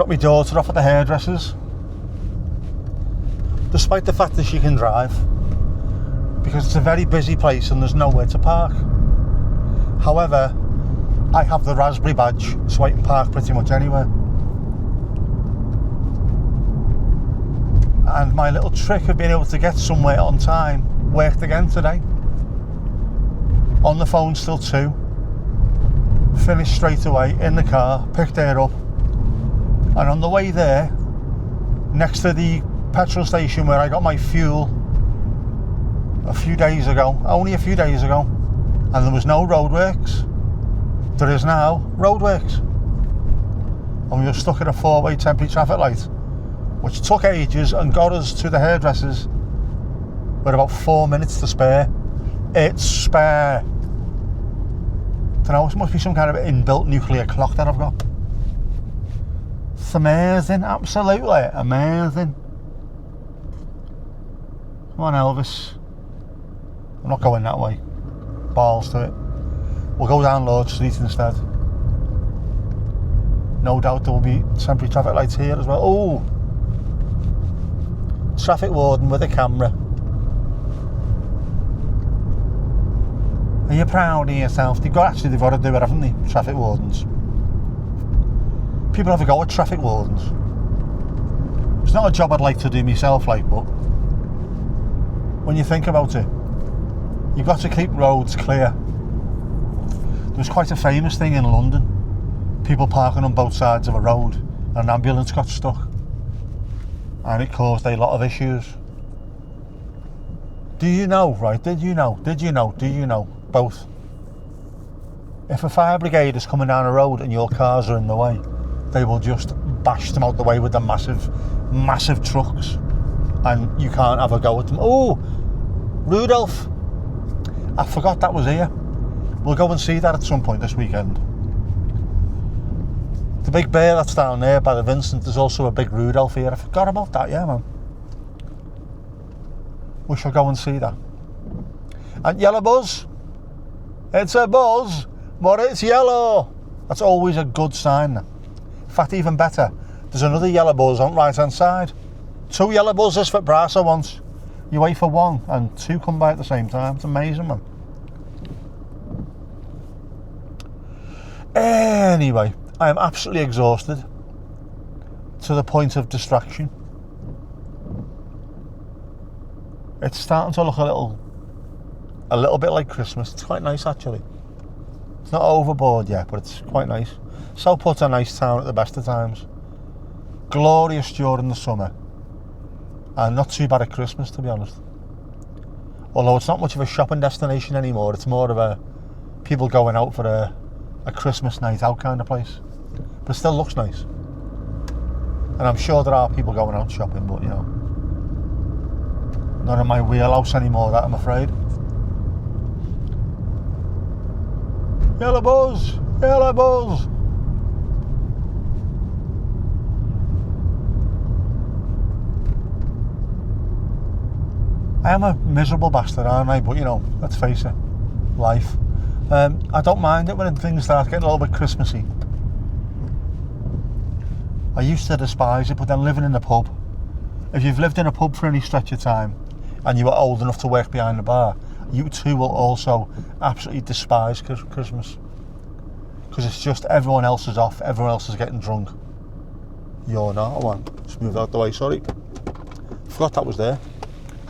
dropped my daughter off at the hairdresser's, despite the fact that she can drive, because it's a very busy place and there's nowhere to park. However, I have the raspberry badge, so I can park pretty much anywhere. And my little trick of being able to get somewhere on time worked again today. On the phone still 2. Finished straight away in the car, picked her up. And on the way there, next to the petrol station where I got my fuel only a few days ago, and there was no roadworks. There is now roadworks. And we were stuck at a 4-way temporary traffic light, which took ages and got us to the hairdressers with about 4 minutes to spare. It's spare. Don't know, it must be some kind of inbuilt nuclear clock that I've got. It's amazing, absolutely amazing. Come on, Elvis. I'm not going that way. Balls to it. We'll go down Lord Street instead. No doubt there will be temporary traffic lights here as well. Oh! Traffic warden with a camera. Are you proud of yourself? They've got to do it, haven't they? Traffic wardens. People have a go at traffic wardens. It's not a job I'd like to do myself, but when you think about it, you've got to keep roads clear. There was quite a famous thing in London. People parking on both sides of a road and an ambulance got stuck. And it caused a lot of issues. Do you know, right? Did you know? Both. If a fire brigade is coming down a road and your cars are in the way, they will just bash them out the way with the massive trucks. And you can't have a go at them. Oh, Rudolph. I forgot that was here. We'll go and see that at some point this weekend. The big bear that's down there by the Vincent, there's also a big Rudolph here. I forgot about that, yeah, man. We shall go and see that. And yellow buzz. It's a buzz, but it's yellow. That's always a good sign. In fact, even better, there's another yellow buzz on the right hand side. 2 yellow buzzes for brass at once. You wait for 1 and 2 come by at the same time. It's amazing, man. Anyway, I am absolutely exhausted to the point of distraction. It's starting to look a little bit like Christmas. It's quite nice, actually. It's not overboard yet, but it's quite nice. Southport's a nice town at the best of times. Glorious during the summer. And not too bad at Christmas, to be honest. Although it's not much of a shopping destination anymore. It's more of a people going out for a Christmas night out kind of place. But it still looks nice. And I'm sure there are people going out shopping, but not in my wheelhouse anymore, that I'm afraid. Yellow buzz! Yellow buzz! I am a miserable bastard, aren't I? But let's face it, life. I don't mind it when things start getting a little bit Christmassy. I used to despise it, but then living in a pub, if you've lived in a pub for any stretch of time and you were old enough to work behind the bar, you too will also absolutely despise Christmas. Because it's just everyone else is off, everyone else is getting drunk. You're not. Oh, on. Just move out the way, sorry. Forgot that was there.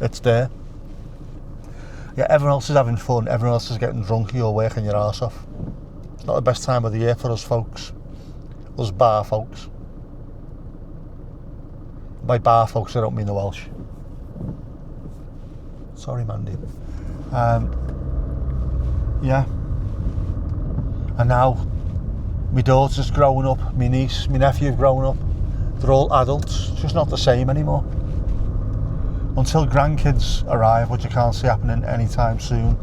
It's there. Yeah, everyone else is having fun, everyone else is getting drunk, you're working your arse off. It's not the best time of the year for us folks. Us bar folks. By bar folks, I don't mean the Welsh. Sorry, Mandy. Yeah. And now, my daughter's grown up, my niece, my nephew have grown up. They're all adults, it's just not the same anymore. Until grandkids arrive, which I can't see happening anytime soon,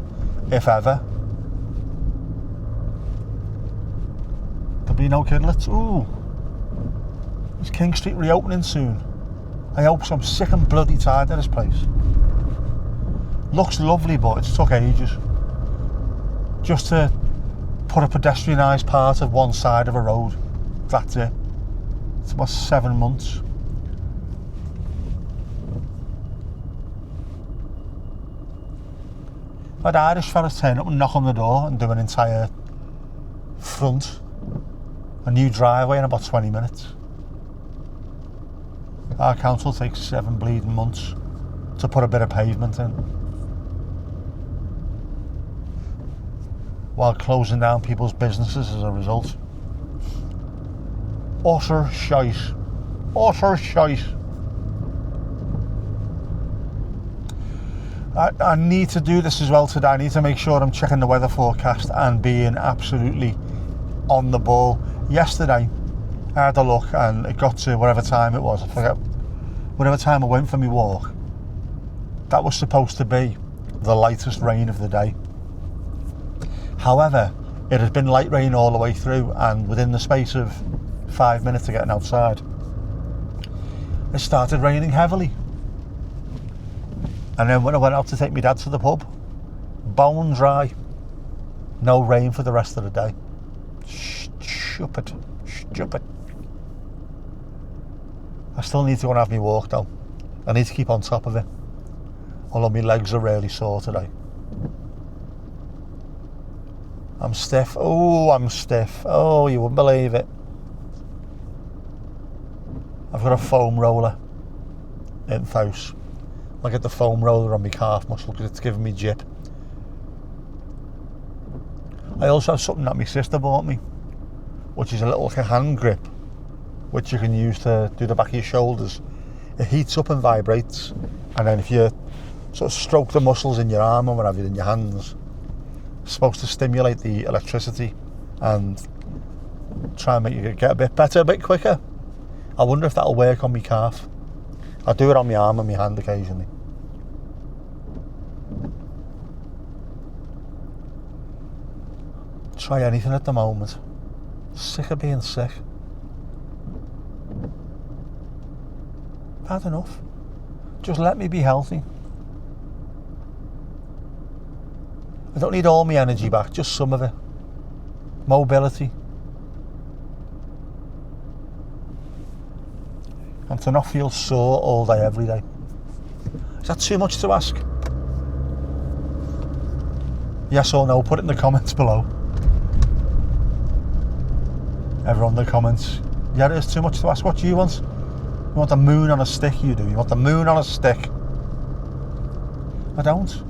if ever. There'll be no kidlets. Ooh. Is King Street reopening soon? I hope so. I'm sick and bloody tired of this place. Looks lovely, but it's took ages. Just to put a pedestrianised part of one side of a road. That's it. It's about 7 months. I had Irish fellas turn up and knock on the door and do an entire front, a new driveway in about 20 minutes. Our council takes 7 bleeding months to put a bit of pavement in, while closing down people's businesses as a result. Utter shite. Utter shite. I need to do this as well today. I need to make sure I'm checking the weather forecast and being absolutely on the ball. Yesterday, I had a look and it got to whatever time it was. I forget. Whatever time I went for my walk, that was supposed to be the lightest rain of the day. However, it has been light rain all the way through, and within the space of 5 minutes of getting outside, it started raining heavily. And then when I went out to take my dad to the pub, bone dry, no rain for the rest of the day. Stupid. I still need to go and have my walk though. I need to keep on top of it. Although my legs are really sore today. I'm stiff. Oh, I'm stiff. Oh, you wouldn't believe it. I've got a foam roller in the house. I get the foam roller on my calf muscle because it's giving me jip. I also have something that my sister bought me, which is a little hand grip, which you can use to do the back of your shoulders. It heats up and vibrates, and then if you sort of stroke the muscles in your arm or whatever, in your hands, it's supposed to stimulate the electricity and try and make you get a bit better, a bit quicker. I wonder if that'll work on my calf. I do it on my arm and my hand occasionally. Try anything at the moment. Sick of being sick. Bad enough. Just let me be healthy. I don't need all my energy back, just some of it. Mobility. And to not feel sore all day, every day. Is that too much to ask? Yes or no? Put it in the comments below. Everyone in the comments. Yeah, it is too much to ask. What do you want? You want the moon on a stick, you do. You want the moon on a stick. I don't.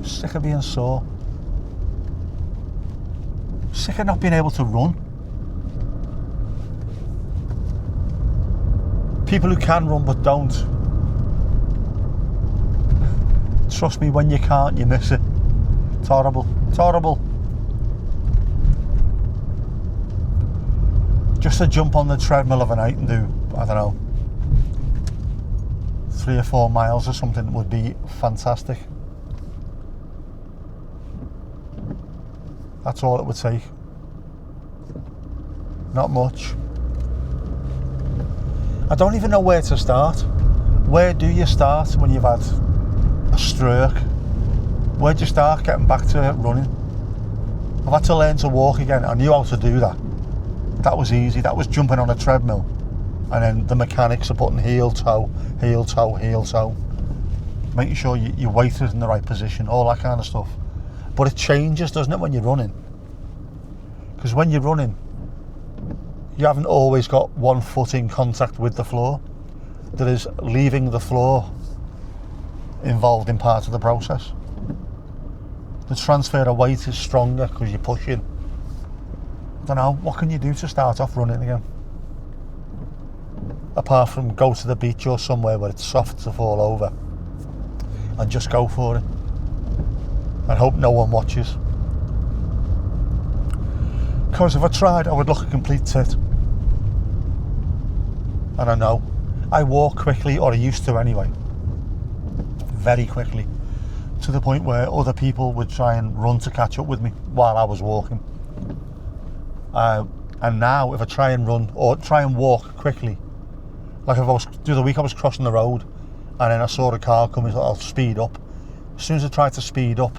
Just sick of being sore. Sick of not being able to run. People who can run but don't. Trust me, when you can't, you miss it. It's horrible. It's horrible. Just to jump on the treadmill of a night and do, I don't know, 3 or 4 miles or something would be fantastic. That's all it would take. Not much. I don't even know where to start. Where do you start when you've had a stroke? Where do you start getting back to running? I've had to learn to walk again. I knew how to do that. That was easy. That was jumping on a treadmill. And then the mechanics are putting heel toe, heel toe, heel toe. Making sure your weight is in the right position, all that kind of stuff. But it changes, doesn't it, when you're running? Because when you're running, you haven't always got one foot in contact with the floor. There is leaving the floor involved in part of the process. The transfer of weight is stronger because you're pushing. I don't know, what can you do to start off running again? Apart from go to the beach or somewhere where it's soft to fall over and just go for it and hope no one watches. Because if I tried, I would look a complete tit. And I know. I walk quickly, or I used to anyway. Very quickly. To the point where other people would try and run to catch up with me while I was walking. And now, if I try and run, or try and walk quickly, like if I was, the other week I was crossing the road, and then I saw a car coming, so I'll speed up. As soon as I try to speed up,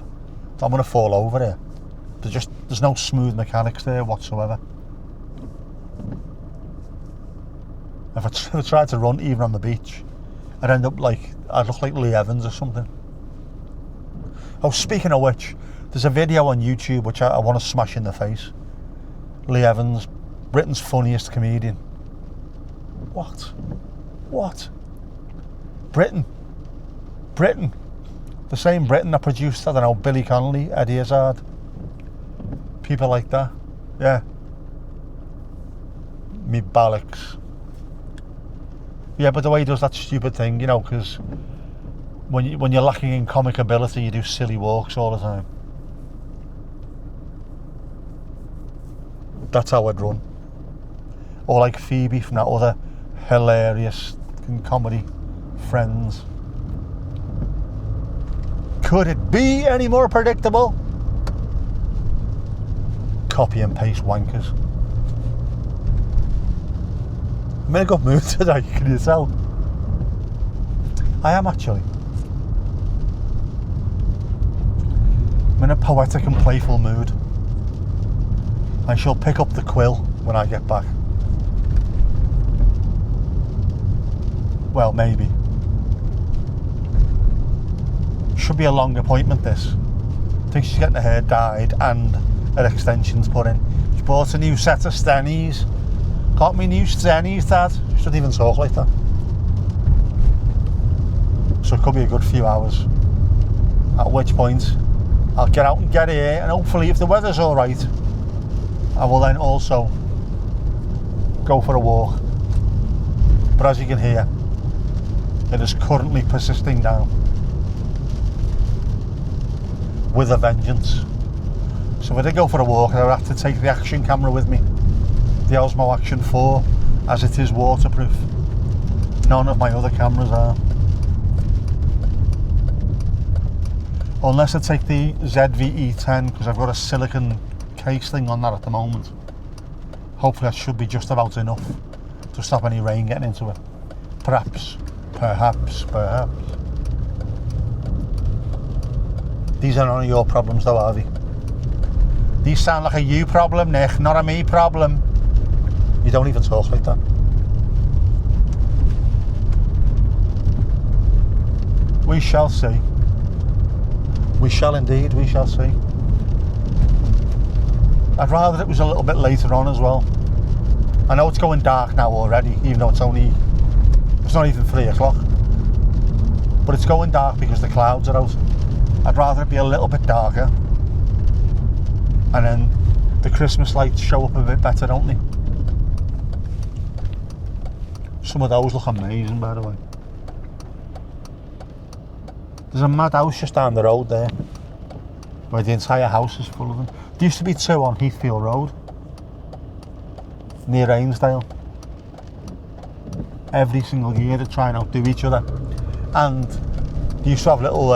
I'm going to fall over here. There's no smooth mechanics there whatsoever. If I tried to run even on the beach, I'd end up like, I'd look like Lee Evans or something. Oh, speaking of which, there's a video on YouTube which I want to smash in the face. Lee Evans, Britain's funniest comedian. What? Britain. The same Britain that produced, I don't know, Billy Connolly, Eddie Izzard. People like that. Yeah. Me bollocks. Yeah, but the way he does that stupid thing, you know, because when you're lacking in comic ability, you do silly walks all the time. That's how I'd run. Or like Phoebe from that other hilarious comedy, Friends. Could it be any more predictable? Copy and paste wankers. I'm in a good mood today, can you tell? I am actually. I'm in a poetic and playful mood. I shall pick up the quill when I get back. Well, maybe. Should be a long appointment, this. I think she's getting her hair dyed and her extensions put in. She bought a new set of stennies. Got me new stennies, Dad. She doesn't even talk like that. So it could be a good few hours. At which point, I'll get out and get here, and hopefully if the weather's alright, I will then also go for a walk. But as you can hear, it is currently persisting down with a vengeance. So if I did go for a walk, I would have to take the action camera with me, the Osmo Action 4, as it is waterproof. None of my other cameras are. Unless I take the ZV-E10, because I've got a silicon case thing on that at the moment. Hopefully that should be just about enough to stop any rain getting into it. Perhaps. These are none of your problems though, are they? These sound like a you problem, Nick, not a me problem. You don't even talk like that. We shall see. We shall indeed, we shall see. I'd rather it was a little bit later on as well. I know it's going dark now already, even though it's not even 3 o'clock. But it's going dark because the clouds are out. I'd rather it be a little bit darker. And then the Christmas lights show up a bit better, don't they? Some of those look amazing, by the way. There's a mad house just down the road there, where the entire house is full of them. There used to be 2 on Heathfield Road, near Ainsdale. Every single year they try and outdo each other. And they used to have little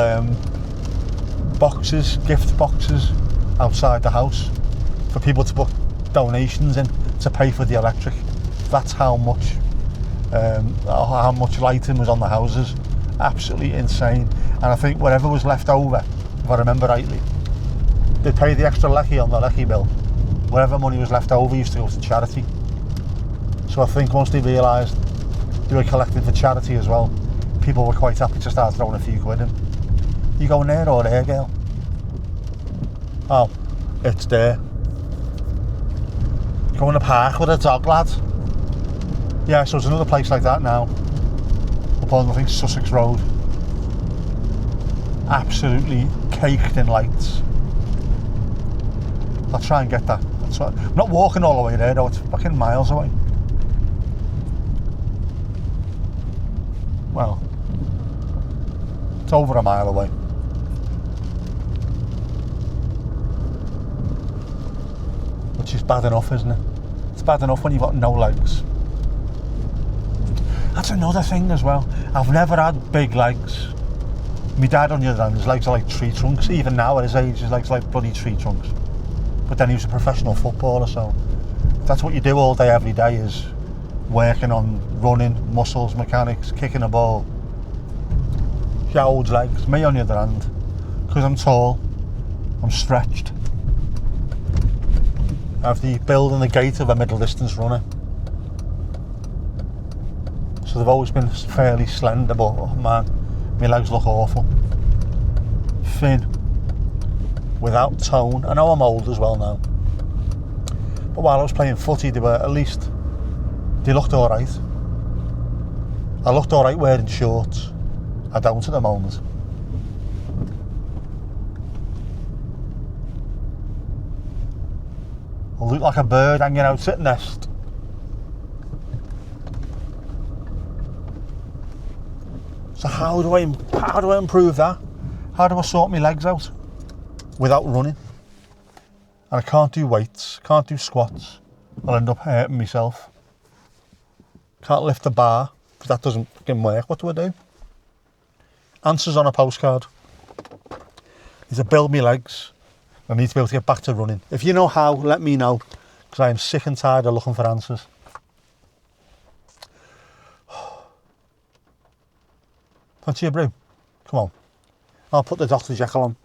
boxes, gift boxes, outside the house for people to put donations in to pay for the electric. That's how much lighting was on the houses. Absolutely insane. And I think whatever was left over, if I remember rightly, they'd pay the extra lecky on the lecky bill. Whatever money was left over used to go to charity. So I think once they realised they were collecting for charity as well, people were quite happy to start throwing a few quid in. You going there or there, girl? Oh, it's there. Going to park with a dog, lad. Yeah, so there's another place like that now, up on, I think, Sussex Road. Absolutely caked in lights. I'll try and get that. I'm not walking all the way there though, it's fucking miles away. Well, it's over a mile away. Which is bad enough, isn't it? It's bad enough when you've got no legs. That's another thing as well. I've never had big legs. My dad, on the other hand, his legs are like tree trunks. Even now at his age, his legs are like bloody tree trunks. But then he was a professional footballer, so that's what you do all day, every day, is working on running, muscles, mechanics, kicking a ball. Huge legs. Me, on the other hand, because I'm tall, I'm stretched. I have the build and the gait of a middle distance runner. So they've always been fairly slender, but oh man, my legs look awful. Thin, without tone. I know I'm old as well now. But while I was playing footy, they looked alright. I looked alright wearing shorts. I don't at the moment. I look like a bird hanging out at nest. So how do I improve that? How do I sort my legs out without running? And I can't do weights, can't do squats. I'll end up hurting myself. Can't lift a bar because that doesn't fucking work. What do I do? Answers on a postcard. Need to build my legs. I need to be able to get back to running. If you know how, let me know, because I am sick and tired of looking for answers. Fancy a brew? Come on. I'll put the Dr. Jekyll on.